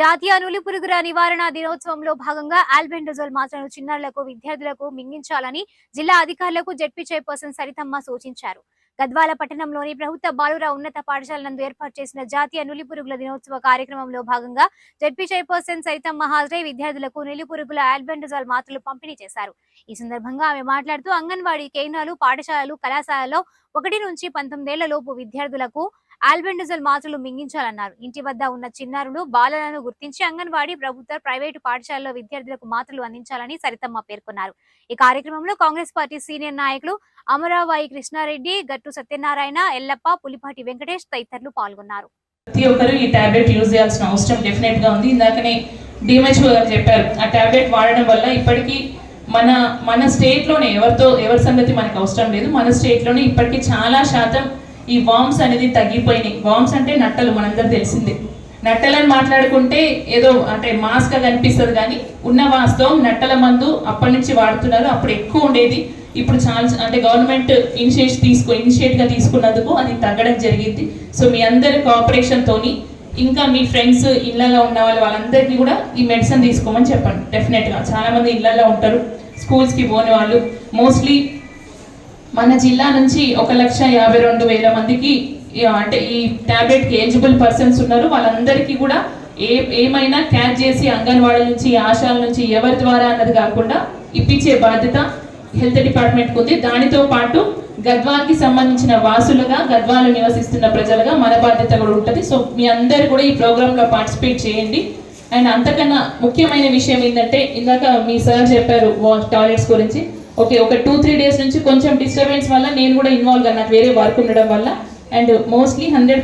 జాతీయ నులిపురుగుల నివారణ దినోత్సవంలో భాగంగా ఆల్బెండజోల్ మాత్రలను చిన్నారులకు విద్యార్థులకు మింగించాలని జిల్లా అధికారులకు జెడ్పీ చైర్పర్సన్ సరితమ్మ సూచించారు. గద్వాల పట్టణంలోని ప్రభుత్వ బాలుర ఉన్నత పాఠశాల నందు ఏర్పాటు చేసిన జాతీయ నులిపురుగుల దినోత్సవ కార్యక్రమంలో భాగంగా జెడ్పీ చైర్పర్సన్ సరితమ్మ హాజరై విద్యార్థులకు నులిపురుగుల ఆల్బెండజోల్ మాత్రలు పంపిణీ చేశారు. ఈ సందర్భంగా ఆమె మాట్లాడుతూ అంగన్వాడీ కేంద్రాలు, పాఠశాలలు, కళాశాలలో 1 నుంచి 19 ఏళ్ల లోపు విద్యార్థులకు ఆల్బెండజోల్ మాత్రలు మింగించాలన్నారు. ఇంటి వద్ద ఉన్న చిన్నారులు, బాలలను గుర్తించి అంగన్వాడీ, ప్రభుత్వ, ప్రైవేటు పాఠశాలలో విద్యార్థులకు మాత్రలు అందించాలని సరితమ్మ పేర్కొన్నారు. ఈ కార్యక్రమంలో కాంగ్రెస్ పార్టీ సీనియర్ నాయకులు అమరావాయి కృష్ణారెడ్డి, గట్టు సత్యనారాయణ, ఎల్లప్ప, పులిపాటి వెంకటేష్ తదితరులు పాల్గొన్నారు. ప్రతి ఒక్కరు ఈ టాబ్లెట్ యూజ్ చేయాల్సిన అవసరం డెఫినెట్ గా ఉంది. ఇందాకనే డిఎంహెచ్ఓ గారు చెప్పారు, ఆ టాబ్లెట్ వాడడం వల్ల ఇప్పటికీ మన స్టేట్ లోనే ఎవరి సంగతి మనకు అవసరం లేదు, మన స్టేట్ లోనే ఇప్పటికీ చాలా శాతం ఈ వామ్స్ అనేది తగ్గిపోయినాయి. వామ్స్ అంటే నట్టలు, మనందరూ తెలిసిందే. నట్టలను మాట్లాడుకుంటే ఏదో అంటే మాస్గా కనిపిస్తుంది, కానీ ఉన్న వాస్తవం నట్టల మందు అప్పటి నుంచి వాడుతున్నారు. అప్పుడు ఎక్కువ ఉండేది, ఇప్పుడు చాలా అంటే గవర్నమెంట్ ఇనిషియేట్గా తీసుకున్నందుకు అది తగ్గడం జరిగింది. సో మీ అందరి కోఆపరేషన్ తోని ఇంకా మీ ఫ్రెండ్స్ ఇళ్లలో ఉన్న వాళ్ళందరికీ కూడా ఈ మెడిసిన్ తీసుకోమని చెప్పండి. డెఫినెట్గా చాలా మంది ఇళ్లలో ఉంటారు, స్కూల్స్కి పోని వాళ్ళు. మోస్ట్లీ మన జిల్లా నుంచి 1,52,000 మందికి అంటే ఈ టాబ్లెట్కి ఎలిజిబుల్ పర్సన్స్ ఉన్నారు. వాళ్ళందరికీ కూడా ఏమైనా క్యాచ్ చేసి అంగన్వాడీ నుంచి, ఆశాల నుంచి ఎవరి ద్వారా అన్నది కాకుండా ఇప్పించే బాధ్యత హెల్త్ డిపార్ట్మెంట్కి ఉంది. దానితో పాటు గద్వాల్కి సంబంధించిన వాసులుగా, గద్వాలు నివసిస్తున్న ప్రజలుగా మన బాధ్యత కూడా ఉంటుంది. సో మీ అందరు కూడా ఈ ప్రోగ్రాంలో పార్టిసిపేట్ చేయండి. అండ్ అంతకన్నా ముఖ్యమైన విషయం ఏంటంటే, ఇందాక మీ సార్ చెప్పారు టాయిలెట్స్ గురించి. ఓకే, ఒక 2-3 డేస్ నుంచి కొంచెం డిస్టర్బెన్స్ వల్ల నేను కూడా ఇన్వాల్వ్ అయ్యాను, నాకు వేరే వర్క్ ఉండడం వల్ల. And mostly 100